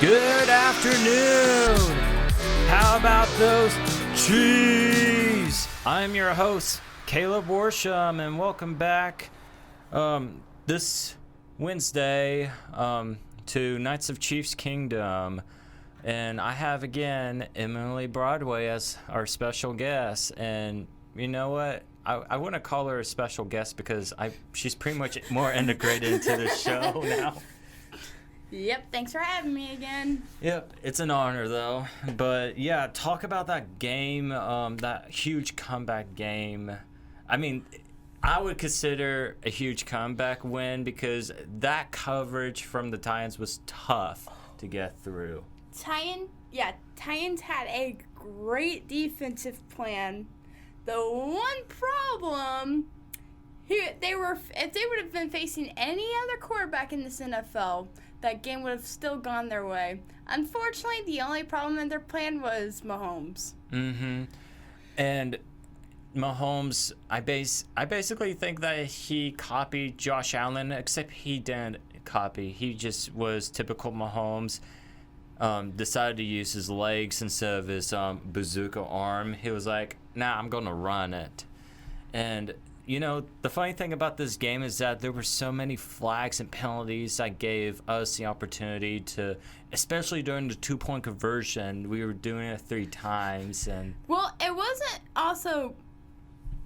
Good afternoon. How about those cheese? I'm your host, Caleb Worsham, and welcome back this Wednesday to Knights of Chiefs Kingdom. And I have again Emily Broadway as our special guest. And you know what? I wouldn't call her a special guest because she's pretty much more integrated into the show now. Yep, thanks for having me again. Yep, it's an honor though. But yeah, talk about that game, that huge comeback game. I mean, I would consider a huge comeback win because that coverage from the Titans was tough to get through. Titans had a great defensive plan. The one problem, if they would have been facing any other quarterback in this NFL, that game would have still gone their way. Unfortunately, the only problem in their plan was Mahomes. Mm-hmm. And Mahomes, I basically think that he copied Josh Allen, except he didn't copy. He just was typical Mahomes. Decided to use his legs instead of his bazooka arm. He was like, nah, I'm going to run it. And, you know, the funny thing about this game is that there were so many flags and penalties that gave us the opportunity to, especially during the two-point conversion, we were doing it 3 times. Well, it wasn't also...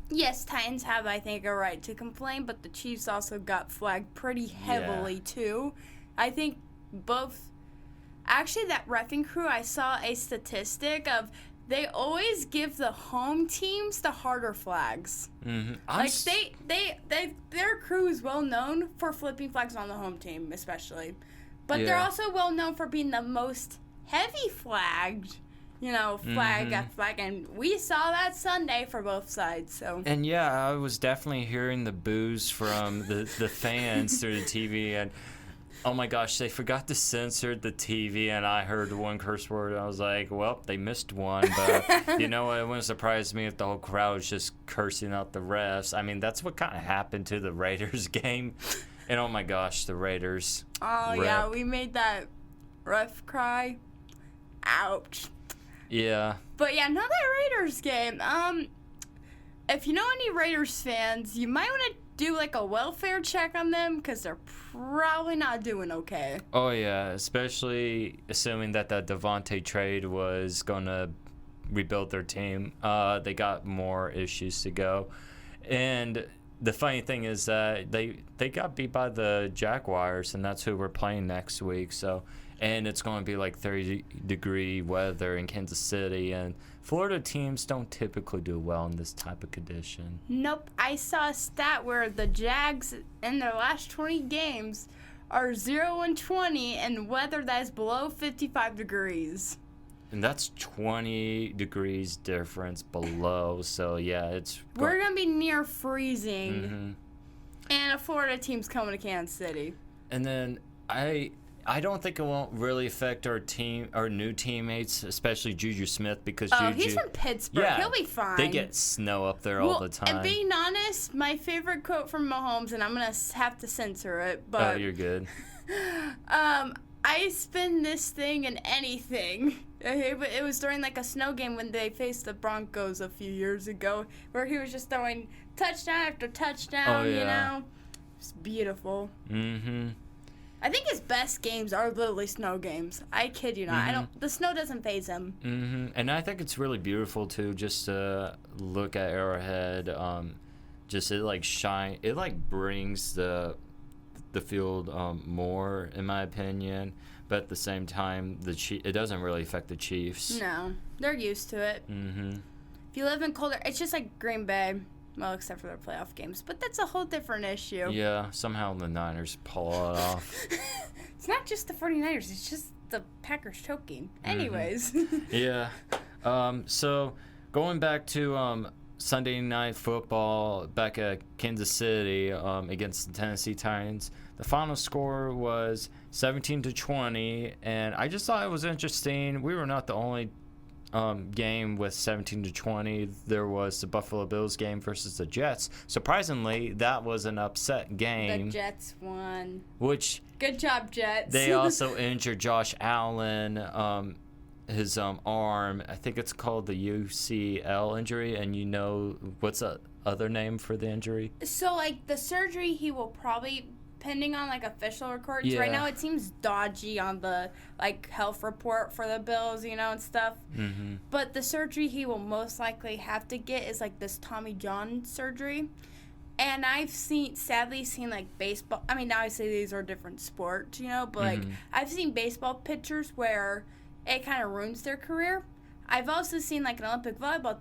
Yes, Titans have, I think, a right to complain, but the Chiefs also got flagged pretty heavily, too. I think both... Actually, that reffing crew, I saw a statistic of they always give the home teams the harder flags. Mm-hmm. Their crew is well known for flipping flags on the home team, especially. But they're also well known for being the most heavy flagged, flag after flag. And we saw that Sunday for both sides. So. And yeah, I was definitely hearing the boos from the fans through the TV. And oh my gosh, they forgot to censor the TV, and I heard one curse word. I was like, well, they missed one. But you know what? It wouldn't surprise me if the whole crowd was just cursing out the refs. I mean, that's what kind of happened to the Raiders game. And oh my gosh, the Raiders. Oh, rip. Yeah, we made that ref cry. Ouch. Yeah. But yeah, another Raiders game. If you know any Raiders fans, you might want to do like a welfare check on them because they're probably not doing okay. Oh yeah, especially assuming that Devontae trade was going to rebuild their team. They got more issues to go. And the funny thing is that they got beat by the Jaguars, and that's who we're playing next week. And it's going to be like 30-degree weather in Kansas City, and Florida teams don't typically do well in this type of condition. Nope. I saw a stat where the Jags in their last 20 games are 0-20 in weather that is below 55 degrees. And that's 20 degrees difference below, so yeah, we're going to be near freezing, Mm-hmm. and a Florida team's coming to Kansas City. And then I don't think it won't really affect our new teammates, especially Juju Smith, because he's from Pittsburgh. He'll be fine. They get snow up there all the time. And being honest, my favorite quote from Mahomes, and I'm going to have to censor it, but... Oh, you're good. I spin this thing in anything. It was during like a snow game when they faced the Broncos a few years ago, where he was just throwing touchdown after touchdown, It's beautiful. Mm-hmm. I think his best games are literally snow games. I kid you not. Mm-hmm. The snow doesn't faze him. Mm-hmm. And I think it's really beautiful too, just to look at Arrowhead. It brings the field more, in my opinion. But at the same time, it doesn't really affect the Chiefs. No, they're used to it. Mm-hmm. If you live in colder, it's just like Green Bay. Well, except for their playoff games. But that's a whole different issue. Yeah, somehow the Niners pull it off. It's not just the 49ers. It's just the Packers choking. Anyways. Yeah. So going back to Sunday Night Football back at Kansas City against the Tennessee Titans, the final score was 17-20, and I just thought it was interesting. We were not the only game with 17-20. There was the Buffalo Bills game versus the Jets. Surprisingly, that was an upset game. The Jets won. Which good job, Jets. They also injured Josh Allen, his arm. I think it's called the UCL injury. And you know what's the other name for the injury? So like the surgery, he will probably, depending on like official records. Yeah. Right now, it seems dodgy on the like health report for the Bills, and stuff. Mm-hmm. But the surgery he will most likely have to get is like this Tommy John surgery. And I've sadly seen like baseball. I mean, obviously these are different sports, but like I've seen baseball pitchers where it kind of ruins their career. I've also seen like an Olympic volleyball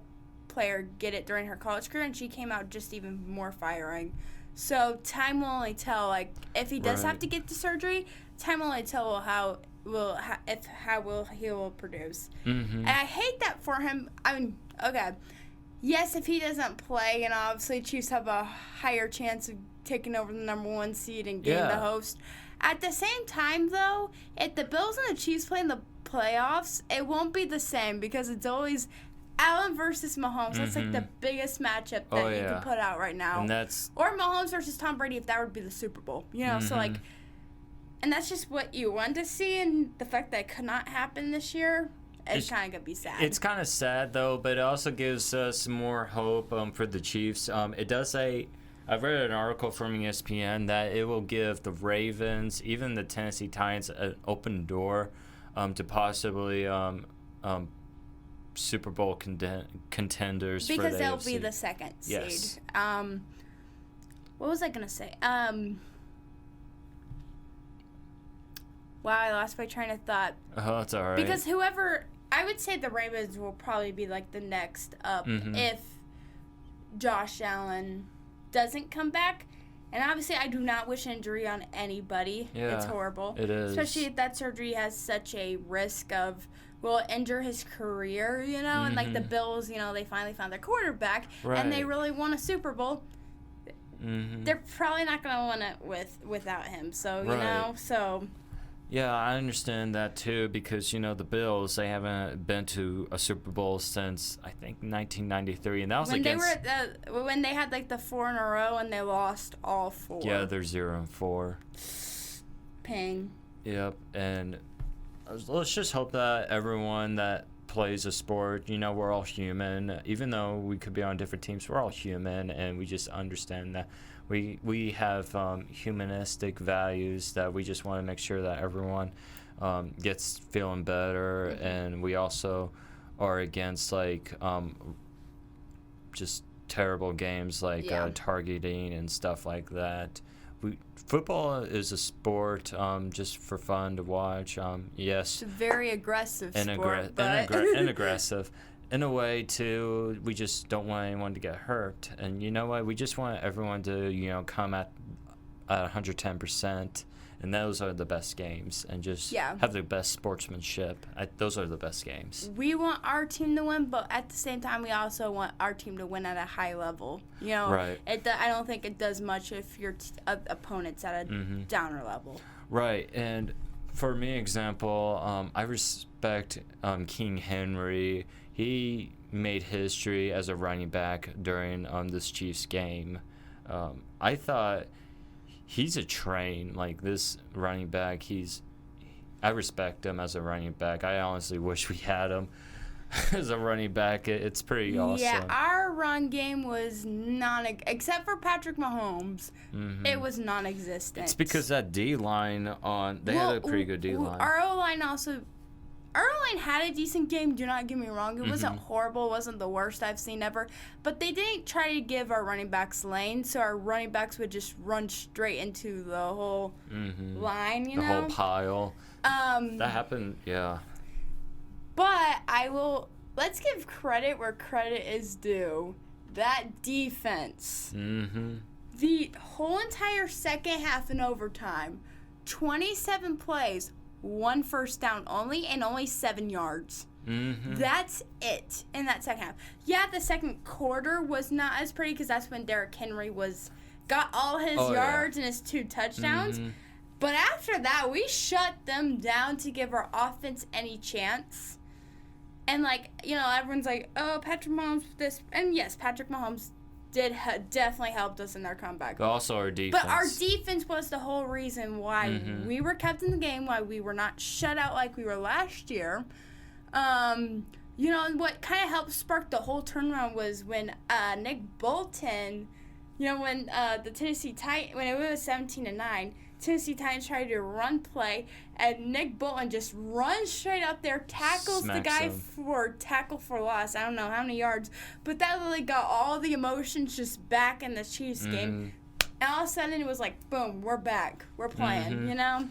player get it during her college career, and she came out just even more firing. So time will only tell. Like if he does have to get the surgery, time will only tell how he will produce. Mm-hmm. And I hate that for him. I mean, okay, yes, if he doesn't play, and obviously Chiefs have a higher chance of taking over the number 1 seed and getting the host. At the same time, though, if the Bills and the Chiefs play in the playoffs, it won't be the same because it's always Allen versus Mahomes. That's like the biggest matchup that you can put out right now. And that's or Mahomes versus Tom Brady if that would be the Super Bowl. So like, and that's just what you want to see. And the fact that it could not happen this year, it's kind of gonna be sad. It's kind of sad though, but it also gives us more hope for the Chiefs. It does say. I've read an article from ESPN that it will give the Ravens, even the Tennessee Titans, an open door to possibly Super Bowl contenders because for the they'll AFC. be the second seed. Yes. What was I gonna say? Wow, I lost my train of thought. Oh, that's all right. Because I would say the Ravens will probably be like the next up if Josh Allen doesn't come back. And obviously, I do not wish injury on anybody. Yeah, it's horrible. It is. Especially if that surgery has such a risk of, will injure his career, And like the Bills, they finally found their quarterback. Right. And they really won a Super Bowl. Mm-hmm. They're probably not going to win it without him. So, so... Yeah, I understand that too because, the Bills, they haven't been to a Super Bowl since, I think, 1993. And that was when against... when they had, like, the 4 in a row and they lost all 4. Yeah, they're 0-4. Ping. Yep, and let's just hope that everyone that plays a sport, we're all human. Even though we could be on different teams, we're all human, and we just understand that we have humanistic values that we just want to make sure that everyone gets feeling better, and we also are against like just terrible games like targeting and stuff like that. Football is a sport just for fun to watch. Yes, it's a very aggressive and sport, and aggressive. In a way, too, we just don't want anyone to get hurt. And you know what? We just want everyone to, come at 110%. And those are the best games. And just have the best sportsmanship. Those are the best games. We want our team to win, but at the same time, we also want our team to win at a high level. Right. I don't think it does much if your opponent's at a downer level. Right. And for me, example, I respect King Henry. He made history as a running back during this Chiefs game. I thought he's a train. Like this running back, I respect him as a running back. I honestly wish we had him as a running back. It's pretty awesome. Yeah, our run game was except for Patrick Mahomes, it was non-existent. It's because that D-line they had a pretty good D-line. Our O-line had a decent game, do not get me wrong. It wasn't horrible, it wasn't the worst I've seen ever. But they didn't try to give our running backs lane, so our running backs would just run straight into the whole line, The whole pile. That happened, yeah. But let's give credit where credit is due. That defense. The whole entire second half and overtime, 27 plays, 1 first down only, and only 7 yards. That's it in that second half. Yeah, the second quarter was not as pretty because that's when Derrick Henry got all his yards and his 2 touchdowns. But after that, we shut them down to give our offense any chance. And, like, you know, everyone's like, oh, Patrick Mahomes, this. And, yes, Patrick Mahomes definitely helped us in our comeback. But also our defense. But our defense was the whole reason why we were kept in the game, why we were not shut out like we were last year. You know, and what kind of helped spark the whole turnaround was when Nick Bolton, you know, when the Tennessee Titans, when it was 17-9, Tennessee Titans tried to run play, and Nick Bolton just runs straight up there, tackles the guy for tackle for loss. I don't know how many yards, but that really got all the emotions just back in the Chiefs game. And all of a sudden, it was like, boom, we're back. We're playing, you know?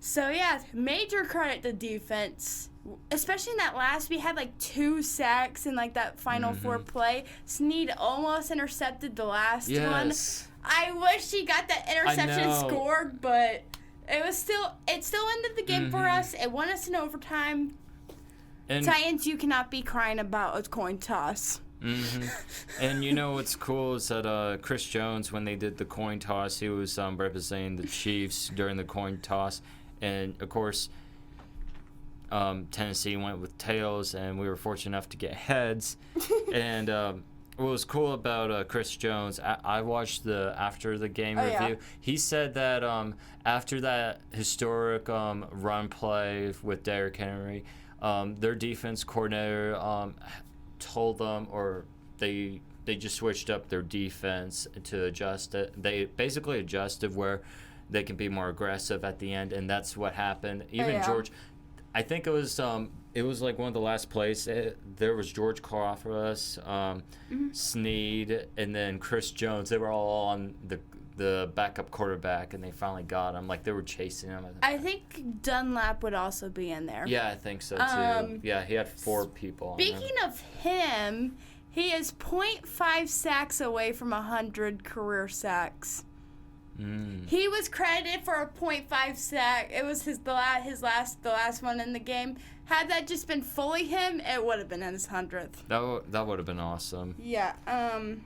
So, yeah, major credit to defense. Especially in that last, we had like 2 sacks in like that final 4 play. Snead almost intercepted the last one. I wish he got that interception scored, but it still ended the game for us. It won us in overtime. And Titans, you cannot be crying about a coin toss. And you know what's cool is that Chris Jones, when they did the coin toss, he was representing the Chiefs during the coin toss. And, of course, Tennessee went with tails, and we were fortunate enough to get heads. And what was cool about Chris Jones, I watched the after the game review. Yeah. He said that after that historic run play with Derrick Henry, their defense coordinator told them, or they just switched up their defense to adjust it. They basically adjusted where they can be more aggressive at the end, and that's what happened. Even George, I think it was like one of the last plays. There was George Karlaftis, Snead, and then Chris Jones. They were all on the backup quarterback, and they finally got him. Like, they were chasing him. I think Dunlap would also be in there. Yeah, I think so, too. Yeah, he had 4 people on him. Speaking of him, he is 0.5 sacks away from 100 career sacks. He was credited for a 0.5 sack. It was the last one in the game. Had that just been fully him, it would have been his 100th. That would have been awesome. Yeah. I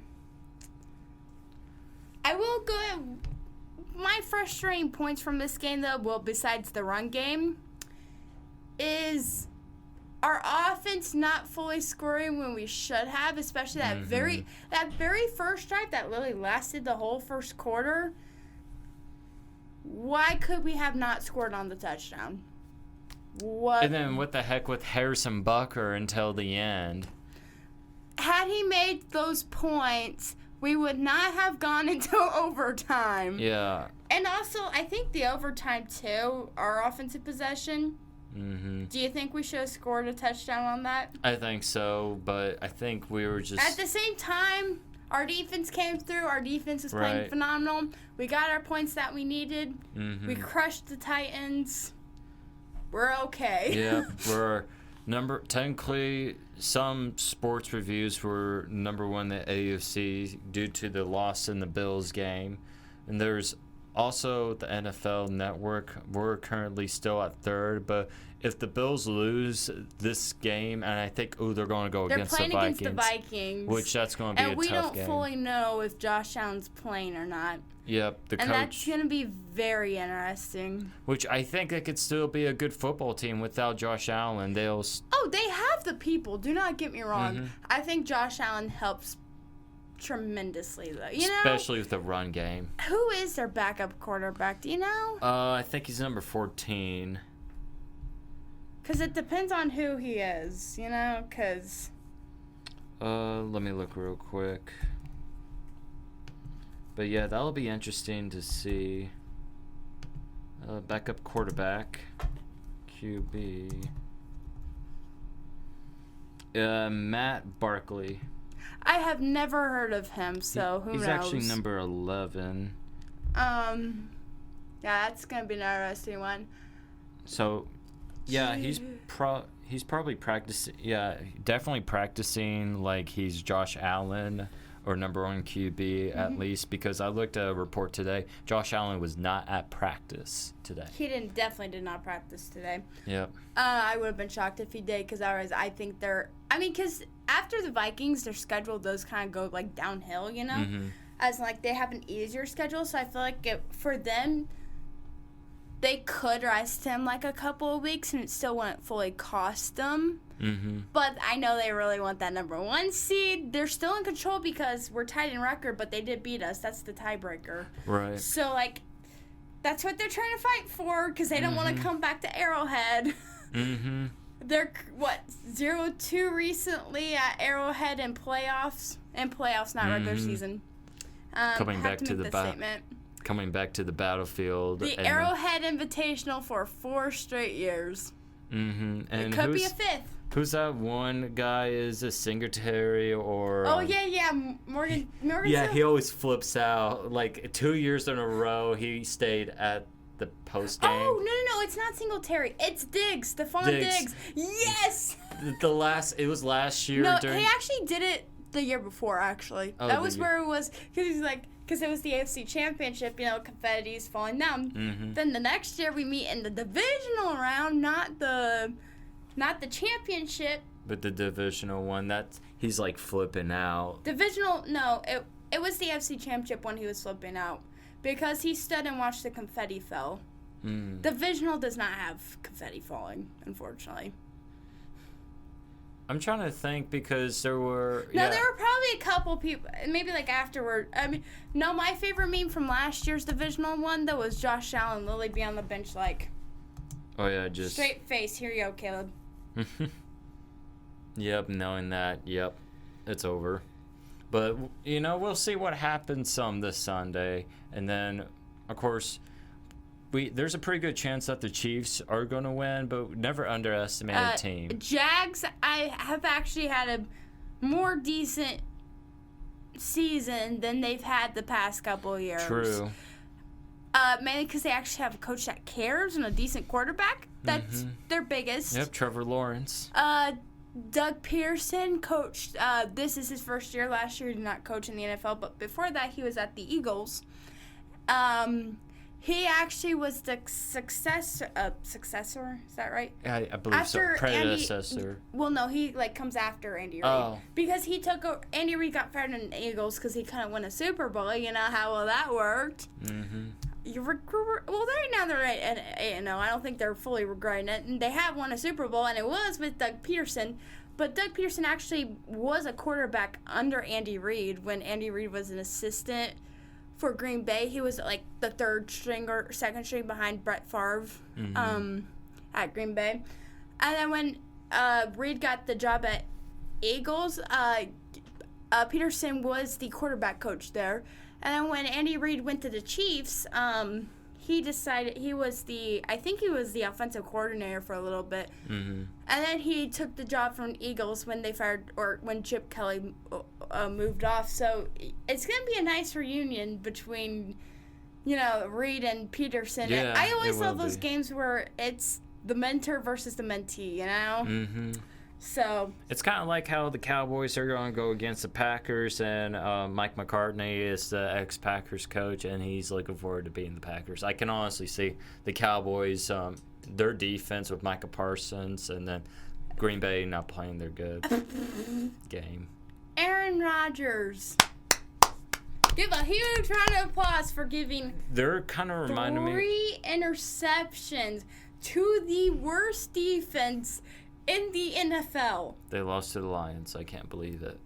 will go at my frustrating points from this game, though, well, besides the run game, is our offense not fully scoring when we should have, especially that very first drive that literally lasted the whole first quarter. Why could we have not scored on the touchdown? What? And then what the heck with Harrison Butker until the end? Had he made those points, we would not have gone into overtime. Yeah. And also, I think the overtime, too, our offensive possession, do you think we should have scored a touchdown on that? I think so, but I think we were just... At the same time, our defense came through. Our defense was playing phenomenal. We got our points that we needed. We crushed the Titans. We're okay. Yeah, we're technically, some sports reviews were number 1 in the AFC due to the loss in the Bills game. And there's also the NFL Network. We're currently still at 3rd, but if the Bills lose this game, and I think, they're going to go against the Vikings. They're playing against the Vikings. Which that's going to be a tough game. And we don't fully know if Josh Allen's playing or not. Yep, the coach. And that's going to be very interesting. Which I think it could still be a good football team without Josh Allen. They have the people. Do not get me wrong. I think Josh Allen helps tremendously, though. Especially with the run game. Who is their backup quarterback? Do you know? I think he's number 14. Because it depends on who he is, because... let me look real quick. But yeah, that'll be interesting to see. Backup quarterback. QB. Matt Barkley. I have never heard of him, so who knows? He's actually number 11. Yeah, that's going to be an interesting one. So... Yeah, he's probably practicing. Yeah, definitely practicing like he's Josh Allen or number 1 QB at least, because I looked at a report today. Josh Allen was not at practice today. He definitely did not practice today. Yep. I would have been shocked if he did, because I think because after the Vikings, their schedule does kind of go like downhill, as like they have an easier schedule. So I feel like for them, they could rest him like a couple of weeks and it still wouldn't fully cost them. Mm-hmm. But I know they really want that number 1 seed. They're still in control because we're tied in record, but they did beat us. That's the tiebreaker. Right. So, like, that's what they're trying to fight for because they don't want to come back to Arrowhead. Mm-hmm. They're, 0-2 recently at Arrowhead in playoffs. In playoffs, not regular season. Coming back to the statement. Coming back to the battlefield. The Arrowhead Invitational for 4 straight years. Mm-hmm. And it could be a 5th. Who's that one guy? Is a Singletary or? Oh yeah, Morgan. Yeah, he always flips out. Like 2 years in a row, he stayed at the post game. Oh no, it's not Singletary. It's Diggs, Stephon Diggs. Yes. It was last year. No, he actually did it the year before. Actually, that was where it was because it was the AFC Championship. Confetti's falling down. Mm-hmm. Then the next year we meet in the divisional round, not the championship. But the divisional one, he's like flipping out. No, it was the AFC Championship when he was flipping out because he stood and watched the confetti fall. Divisional does not have confetti falling, unfortunately. I'm trying to think because there were... No, there were probably a couple people, maybe like afterward. I mean, no, my favorite meme from last year's divisional one, though, was Josh Allen literally be on the bench like... Oh, yeah, just... Straight face. Here you go, Caleb. Yep, knowing that, it's over. But, we'll see what happens this Sunday. And then, of course... There's a pretty good chance that the Chiefs are going to win, but never underestimate a team. Jags, I have actually had a more decent season than they've had the past couple of years. True. Mainly because they actually have a coach that cares and a decent quarterback. That's their biggest. Yep, Trevor Lawrence. Doug Pearson coached. This is his first year. Last year he did not coach in the NFL, but before that he was at the Eagles. He actually was the successor, is that right? I believe after so. Predecessor. No, he comes after Andy Reid. Oh. Because he took over, Andy Reid got fired in the Eagles because he couldn't win a Super Bowl. You know how well that worked. Mm-hmm. Right now they're at 8-0. I don't think they're fully regretting it. And they have won a Super Bowl, and it was with Doug Pearson. But Doug Pearson actually was a quarterback under Andy Reid when Andy Reid was an assistant for Green Bay. He was like the third string or second string behind Brett Favre at Green Bay. And then when Reid got the job at Eagles, Peterson was the quarterback coach there. And then when Andy Reid went to the Chiefs, he decided he was the offensive coordinator for a little bit. Mm-hmm. And then he took the job from Eagles when when Chip Kelly moved off. So it's going to be a nice reunion between, Reid and Peterson. Yeah, I always love those games where it's the mentor versus the mentee, Mm-hmm. So it's kind of like how the Cowboys are going to go against the Packers, and Mike McCartney is the ex-Packers coach, and he's looking forward to beating the Packers. I can honestly see the Cowboys, their defense with Micah Parsons, and then Green Bay not playing their good game. Aaron Rodgers. Give a huge round of applause for giving They're kind of reminding me 3 interceptions to the worst defense in the NFL. They lost to the Lions. I can't believe it.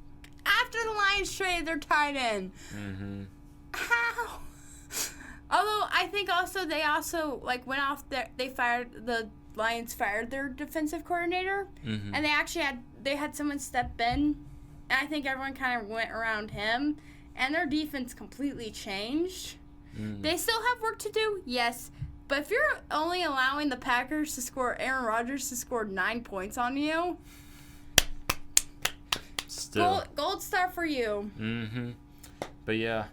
After the Lions traded their tight end. Mm-hmm. How? Although I think also they went off the Lions fired their defensive coordinator, and they actually had someone step in, and I think everyone kind of went around him, and their defense completely changed. They still have work to do, yes. But if you're only allowing the Packers to score Aaron Rodgers to score 9 points on you, still gold star for you. Mm-hmm. But yeah,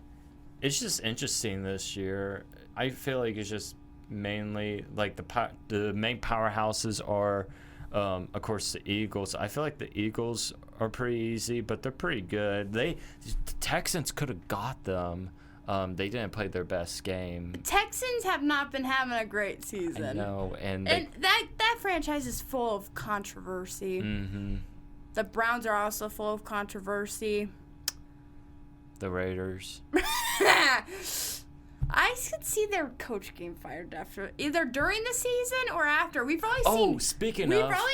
it's just interesting this year. I feel like it's just mainly like the main powerhouses are, of course, the Eagles. I feel like the Eagles are pretty easy, but they're pretty good. The Texans could have got them. They didn't play their best game. Texans have not been having a great season. I know, and that franchise is full of controversy. Mm-hmm. The Browns are also full of controversy. The Raiders. I could see their coach getting fired after either during the season or after. We've probably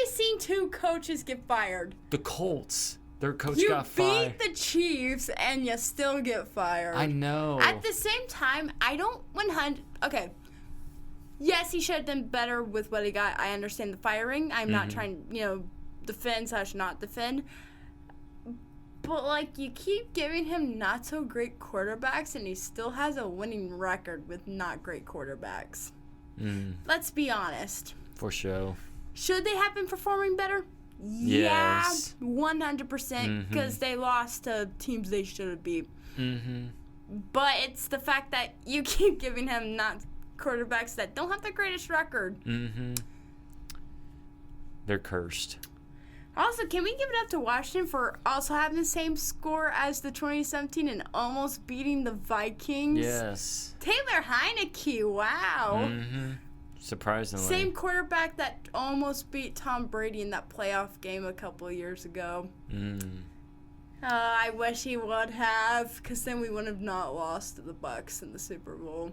seen two coaches get fired. The Colts, their coach you got fired. You beat the Chiefs and you still get fired. I know. At the same time, I don't 100. Okay. Yes, he should have done better with what he got. I understand the firing. I'm not trying, defend / not defend. But, like, you keep giving him not so great quarterbacks, and he still has a winning record with not great quarterbacks. Let's be honest. For sure. Should they have been performing better? Yes. Yeah, 100%, because they lost to teams they should have beat. But it's the fact that you keep giving him not quarterbacks that don't have the greatest record. They're cursed. Also, can we give it up to Washington for also having the same score as the 2017 and almost beating the Vikings? Yes. Taylor Heineke, wow. Surprisingly. Same quarterback that almost beat Tom Brady in that playoff game a couple of years ago. I wish he would have, because then we would have not lost to the Bucs in the Super Bowl.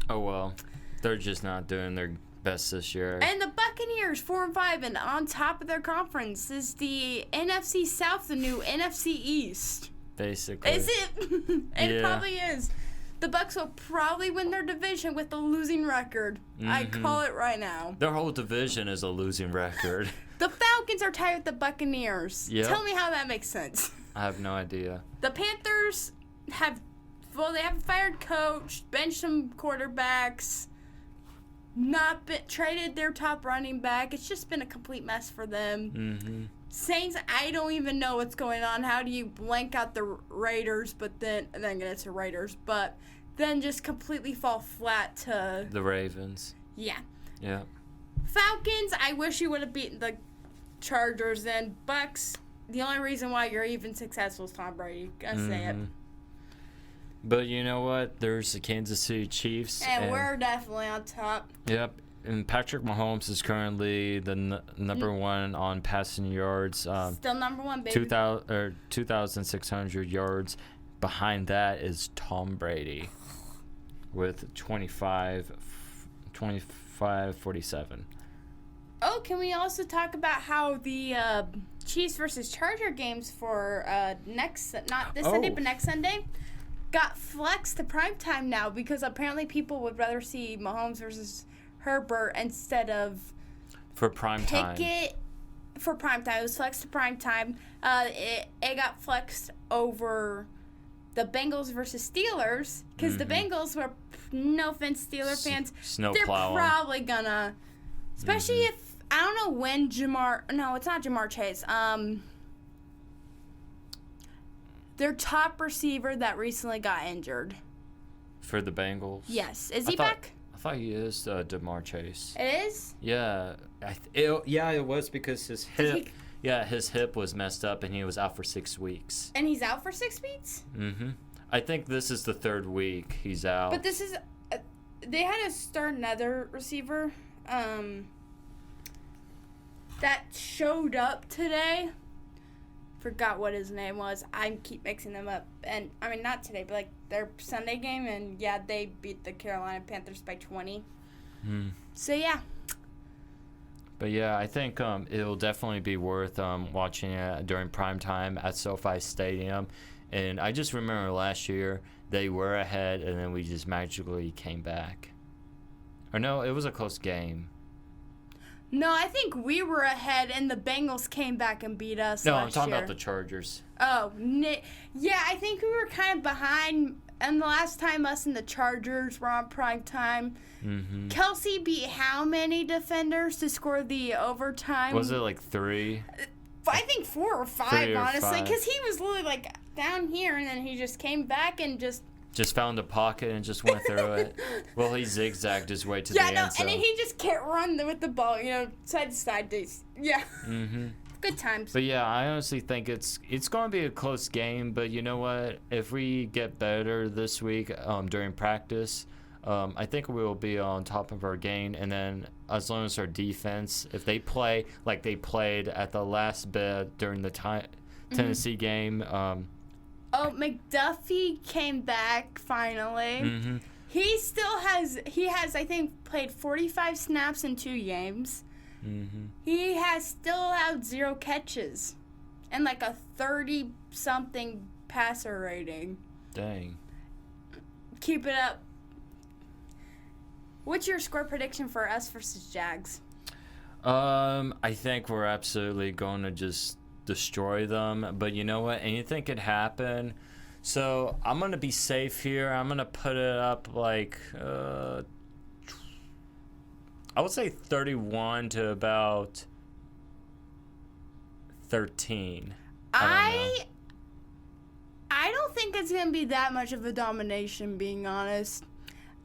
Oh, well. They're just not doing their best this year. And the Buccaneers, 4-5, and on top of their conference is the NFC South, the new NFC East. Basically. Is it? It probably is. The Bucs will probably win their division with a losing record. I call it right now. Their whole division is a losing record. The Falcons are tied with the Buccaneers. Yep. Tell me how that makes sense. I have no idea. The Panthers have a fired coach, benched some quarterbacks, traded their top running back. It's just been a complete mess for them. Saints, I don't even know what's going on. How do you blank out the Raiders, but then it's the Raiders, but then just completely fall flat to the Ravens? Yeah. Yeah. Falcons, I wish you would have beaten the Chargers. And Bucks, the only reason why you're even successful is Tom Brady. Gotta say it. But you know what? There's the Kansas City Chiefs. And we're definitely on top. Yep. And Patrick Mahomes is currently the number one on passing yards. Still number one, baby. 2,600 yards. Behind that is Tom Brady with 25-47. Oh, can we also talk about how the Chiefs versus Charger games for not this Sunday, but next Sunday, got flexed to primetime now because apparently people would rather see Mahomes versus Herbert instead of for primetime. Pickett for primetime. It was flexed to primetime. It got flexed over the Bengals versus Steelers because the Bengals were, no offense, Steeler fans, they're probably gonna, especially if, I don't know when it's not Jamar Chase. Their top receiver that recently got injured. For the Bengals? Yes. Is he back? I thought he is Jamar Chase. It is? Yeah. It was because his hip. His hip was messed up and he was out for 6 weeks. And he's out for 6 weeks? I think this is the 3rd week he's out. But this is... they had to start another receiver that showed up today. Forgot what his name was. I keep mixing them up. And, I mean, not today, but, like, their Sunday game. And, yeah, they beat the Carolina Panthers by 20. So, yeah. But, yeah, I think it'll definitely be worth watching it during prime time at SoFi Stadium. And I just remember last year they were ahead, and then we just magically came back. Or, no, it was a close game. No, I think we were ahead, and the Bengals came back and beat us last year. No, I'm talking about the Chargers. Oh, yeah, I think we were kind of behind, and the last time us and the Chargers were on prime time. Kelsey beat how many defenders to score the overtime? Was it like 3? I think 4 or 5, honestly, because he was literally like down here, and then he just came back and just found a pocket and just went through it. Well, he zigzagged his way to the end zone. And then he just can't run with the ball, side to side. Yeah. Good times. But yeah, I honestly think it's going to be a close game. But you know what? If we get better this week during practice, I think we will be on top of our game. And then as long as our defense, if they play like they played at the last bit during the Tennessee game, Oh, McDuffie came back finally. Mm-hmm. He has, I think, played 45 snaps in 2 games. Mm-hmm. He has still allowed 0 catches and like a 30-something passer rating. Dang. Keep it up. What's your score prediction for us versus Jags? I think we're absolutely going to just destroy them. But you know what? Anything could happen. So I'm going to be safe here. I'm going to put it up like, I would say 31 to about 13. I don't think it's going to be that much of a domination, being honest.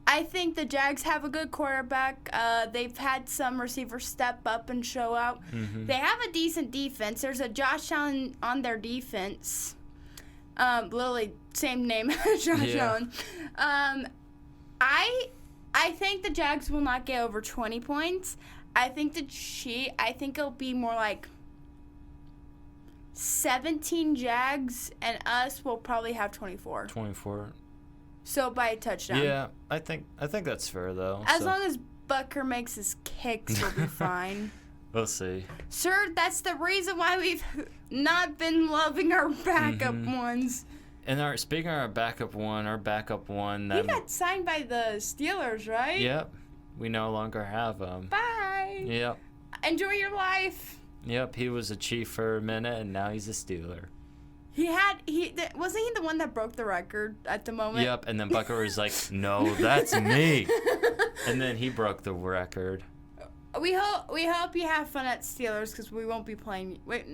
I think the Jags have a good quarterback. They've had some receivers step up and show out. Mm-hmm. They have a decent defense. There's a Josh Allen on their defense. Literally same name as Josh Allen. I think the Jags will not get over 20 points. I think it'll be more like 17 Jags, and us will probably have 24. 24. So by a touchdown. Yeah, I think that's fair though. As long as Bucker makes his kicks, we'll be fine. We'll see. Sir, that's the reason why we've not been loving our backup ones. And speaking of our backup one, He got signed by the Steelers, right? Yep. We no longer have him. Bye. Yep. Enjoy your life. Yep. He was a Chief for a minute, and now he's a Steeler. Wasn't he the one that broke the record at the moment? Yep. And then Bucker was like, "No, that's me." And then he broke the record. We hope you have fun at Steelers because we won't be playing. Wait,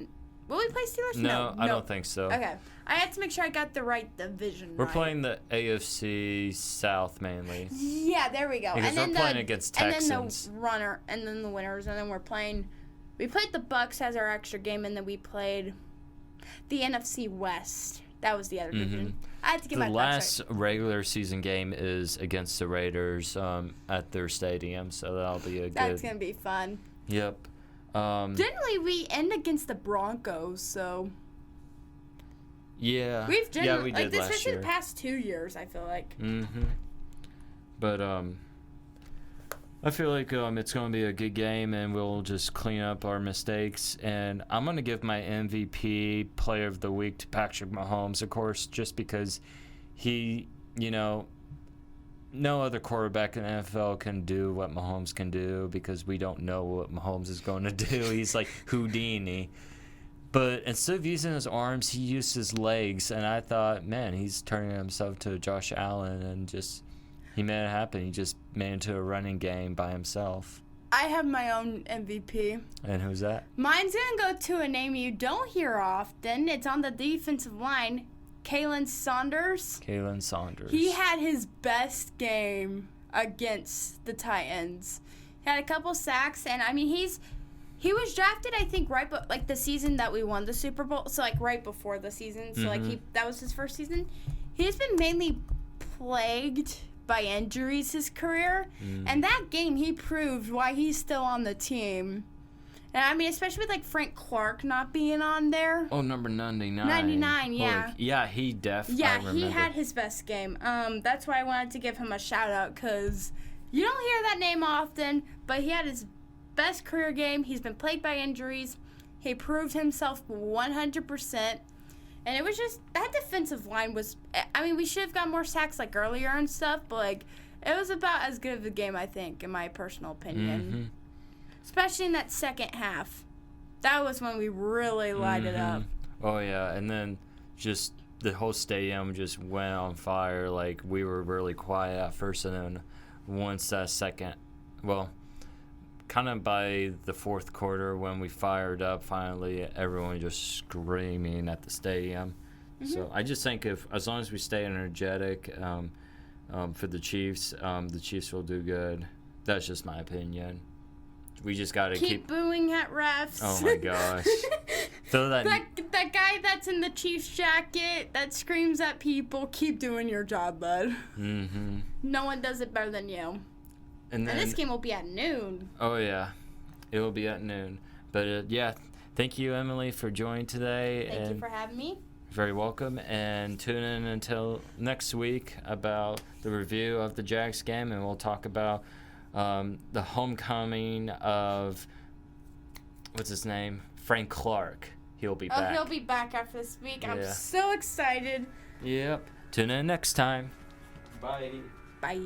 will we play Steelers? No, I don't think so. Okay, I had to make sure I got the right division. We're right. playing the AFC South mainly. Yeah, there we go. Because we're playing against Texans. And then the winners, and then we played the Bucks as our extra game, and then we played the NFC West. That was the other division. I had to get my The facts last regular season game is against the Raiders at their stadium, so that'll be That's gonna be fun. Yep. Generally, we end against the Broncos, so yeah. we did last especially year. the past 2 years. I feel like. Mm-hmm. But I feel like it's going to be a good game, and we'll just clean up our mistakes. And I'm going to give my MVP Player of the Week to Patrick Mahomes, of course, just because he, no other quarterback in the NFL can do what Mahomes can do because we don't know what Mahomes is going to do. He's like Houdini. But instead of using his arms, he used his legs, and I thought, man, he's turning himself to Josh Allen and just... He made it happen. He just made it into a running game by himself. I have my own MVP. And who's that? Mine's going to go to a name you don't hear often. It's on the defensive line. Kalen Saunders. Kalen Saunders. He had his best game against the Titans. He had a couple sacks, and I mean, he was drafted, I think, like the season that we won the Super Bowl. So like right before the season. So that was his first season. He's been mainly plagued by injuries his career, and that game he proved why he's still on the team. And I mean, especially with like Frank Clark not being on there. Oh, number 99. 99, yeah. Yeah, he definitely. Yeah, he had his best game. That's why I wanted to give him a shout out, because you don't hear that name often, but he had his best career game. He's been plagued by injuries. He proved himself 100%. And it was just, that defensive line was, I mean, we should have got more sacks like earlier and stuff, but like, it was about as good of a game, I think, in my personal opinion. Especially in that second half. That was when we really lighted up. Oh, yeah. And then just the whole stadium just went on fire. Like, we were really quiet at first, and then once that second, well, kind of by the fourth quarter when we fired up, finally, everyone just screaming at the stadium. So I just think as long as we stay energetic for the Chiefs will do good. That's just my opinion. We just got to keep booing at refs. Oh my gosh. Throw that guy that's in the Chiefs jacket that screams at people, keep doing your job, bud. No one does it better than you. And this game will be at noon. Oh, yeah. It will be at noon. But, yeah, thank you, Emily, for joining today. Thank you for having me. very welcome. And tune in until next week about the review of the Jags game, and we'll talk about the homecoming of, what's his name? Frank Clark. He'll be back. He'll be back after this week. Yeah. I'm so excited. Yep. Tune in next time. Bye. Bye.